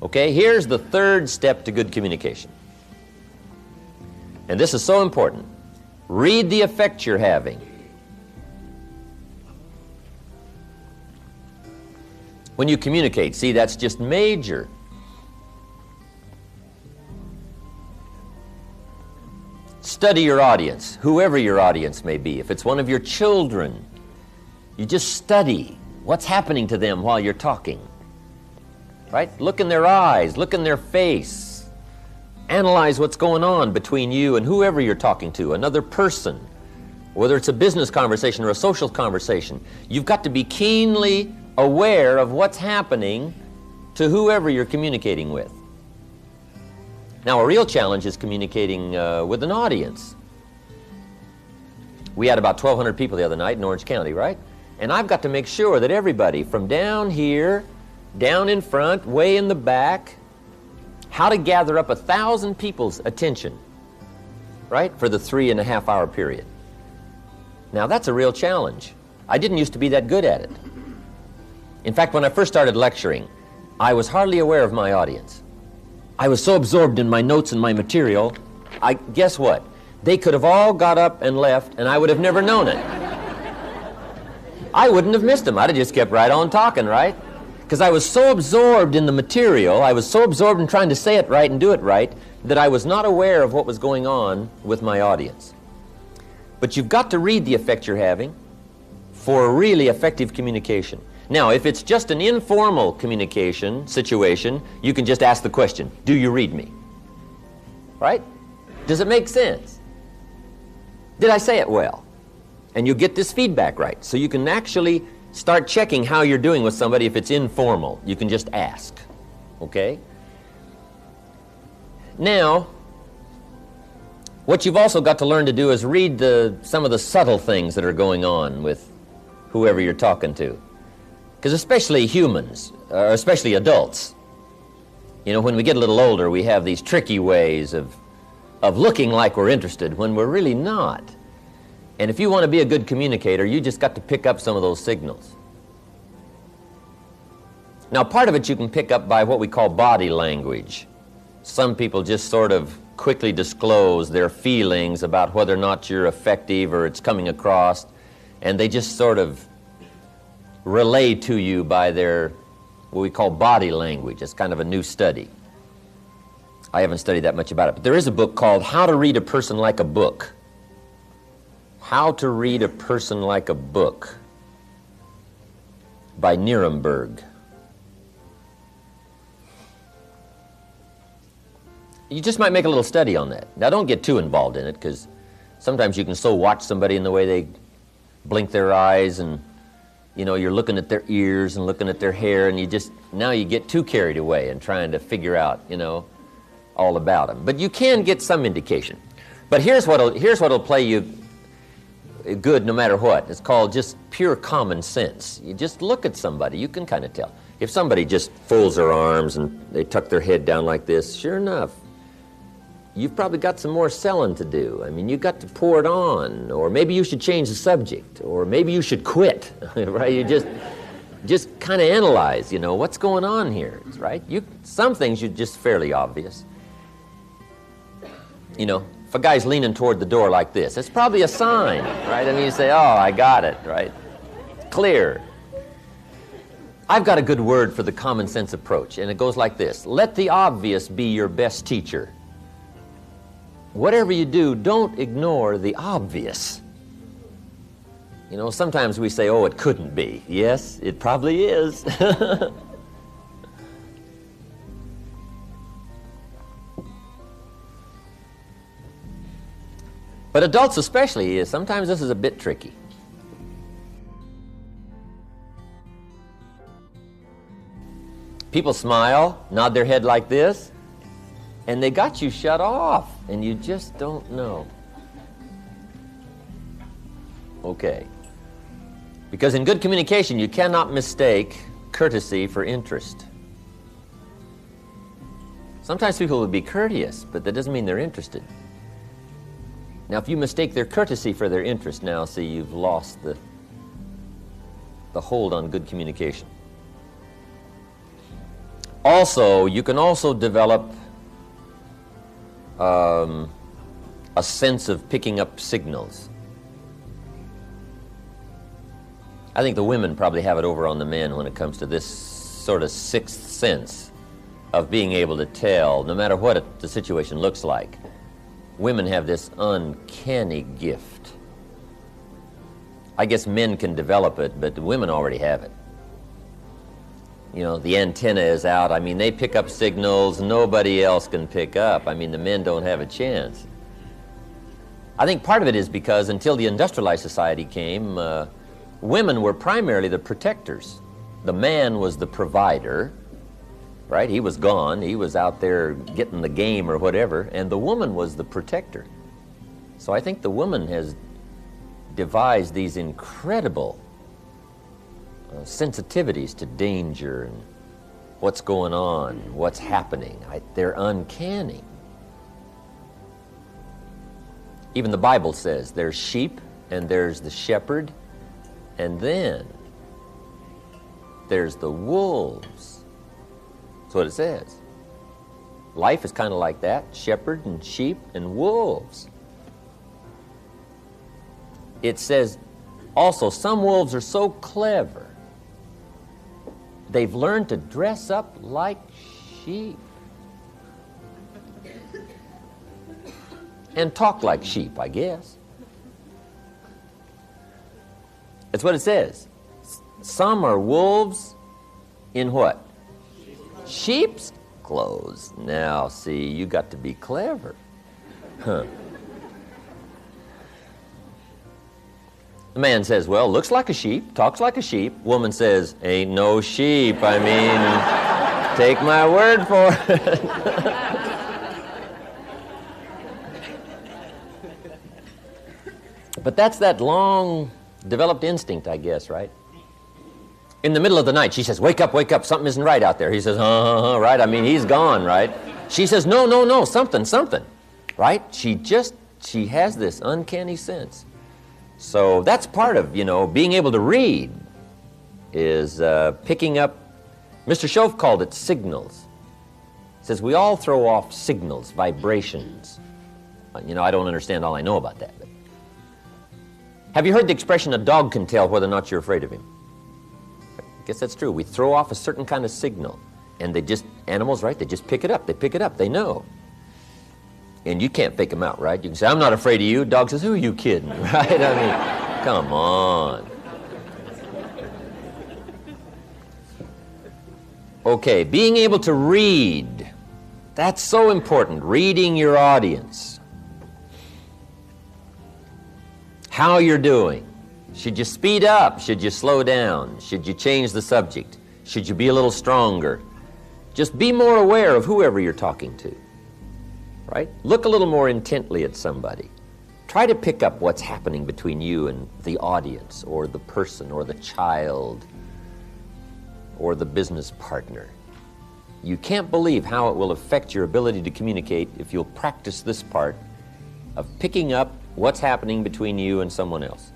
Okay, here's the third step to good communication. And this is so important. Read the effect you're having. When you communicate, see, that's just major. Study your audience, whoever your audience may be. If it's one of your children, you just study what's happening to them while you're talking. Right? Look in their eyes, look in their face. Analyze what's going on between you and whoever you're talking to, another person. Whether it's a business conversation or a social conversation, you've got to be keenly aware of what's happening to whoever you're communicating with. Now, a real challenge is communicating with an audience. We had about 1,200 people the other night in Orange County, right? And I've got to make sure that everybody from down here, down in front, way in the back, how to gather up 1,000 people's attention, right, for the 3.5-hour period. Now, that's a real challenge. I didn't used to be that good at it. In fact, when I first started lecturing, I was hardly aware of my audience. I was so absorbed in my notes and my material, guess what? They could have all got up and left, and I would have never known it. I wouldn't have missed them. I'd have just kept right on talking, right? Because I was so absorbed in the material, I was so absorbed in trying to say it right and do it right, that I was not aware of what was going on with my audience. But you've got to read the effect you're having for really effective communication. Now, if it's just an informal communication situation, you can just ask the question, do you read me? Right? Does it make sense? Did I say it well? And you get this feedback right. So you can actually start checking how you're doing with somebody if it's informal. You can just ask. Okay? Now, what you've also got to learn to do is read some of the subtle things that are going on with whoever you're talking to. Because especially humans, or especially adults, you know, when we get a little older, we have these tricky ways of looking like we're interested when we're really not. And if you want to be a good communicator, you just got to pick up some of those signals. Now, part of it you can pick up by what we call body language. Some people just sort of quickly disclose their feelings about whether or not you're effective or it's coming across, and they just sort of relay to you by their, what we call body language. It's kind of a new study. I haven't studied that much about it, but there is a book called How to Read a Person Like a Book. How to Read a Person Like a Book by Nuremberg. You just might make a little study on that. Now, don't get too involved in it, because sometimes you can so watch somebody in the way they blink their eyes, and you know, you're looking at their ears and looking at their hair, and now you get too carried away and trying to figure out, you know, all about them. But you can get some indication. But here's what'll play you good no matter what. It's called just pure common sense. You just look at somebody, you can kind of tell. If somebody just folds their arms and they tuck their head down like this, sure enough, you've probably got some more selling to do. I mean, you've got to pour it on, or maybe you should change the subject, or maybe you should quit, right? You just kind of analyze, you know, what's going on here, right? Some things are just fairly obvious. You know, if a guy's leaning toward the door like this, it's probably a sign, right? I mean, you say, oh, I got it, right? It's clear. I've got a good word for the common sense approach, and it goes like this. Let the obvious be your best teacher. Whatever you do, don't ignore the obvious. You know, sometimes we say, oh, it couldn't be. Yes, it probably is. But adults especially, sometimes this is a bit tricky. People smile, nod their head like this, and they got you shut off, and you just don't know. Okay. Because in good communication, you cannot mistake courtesy for interest. Sometimes people will be courteous, but that doesn't mean they're interested. Now, if you mistake their courtesy for their interest, now, see, you've lost the hold on good communication. Also, you can also develop a sense of picking up signals. I think the women probably have it over on the men when it comes to this sort of sixth sense of being able to tell, no matter what the situation looks like. Women have this uncanny gift. I guess men can develop it, but the women already have it. You know, the antenna is out. I mean, they pick up signals nobody else can pick up. I mean, the men don't have a chance. I think part of it is because until the industrialized society came, women were primarily the protectors. The man was the provider, right? He was gone. He was out there getting the game or whatever, and the woman was the protector. So I think the woman has devised these incredible sensitivities to danger and what's going on, what's happening. They're uncanny. Even the Bible says there's sheep and there's the shepherd, and then there's the wolves. That's what it says. Life is kind of like that, shepherd and sheep and wolves. It says also some wolves are so clever, they've learned to dress up like sheep and talk like sheep, I guess. That's what it says. Some are wolves in what? Sheep's clothes. Now, see, you got to be clever. Huh. The man says, well, looks like a sheep, talks like a sheep. Woman says, ain't no sheep. I mean, take my word for it. But that's that long developed instinct, I guess, right? In the middle of the night, she says, wake up, something isn't right out there. He says, right? I mean, he's gone, right? She says, no, something, right? She has this uncanny sense. So that's part of, being able to read is picking up, Mr. Schoaf called it signals. He says we all throw off signals, vibrations. I don't understand all I know about that. But have you heard the expression, a dog can tell whether or not you're afraid of him? I guess that's true. We throw off a certain kind of signal, and animals, right, they just pick it up, they know. And you can't fake them out, right? You can say, I'm not afraid of you. Dog says, who are you kidding, right? I mean, come on. Okay, being able to read. That's so important, reading your audience. How you're doing. Should you speed up? Should you slow down? Should you change the subject? Should you be a little stronger? Just be more aware of whoever you're talking to. Right? Look a little more intently at somebody. Try to pick up what's happening between you and the audience or the person or the child or the business partner. You can't believe how it will affect your ability to communicate if you'll practice this part of picking up what's happening between you and someone else.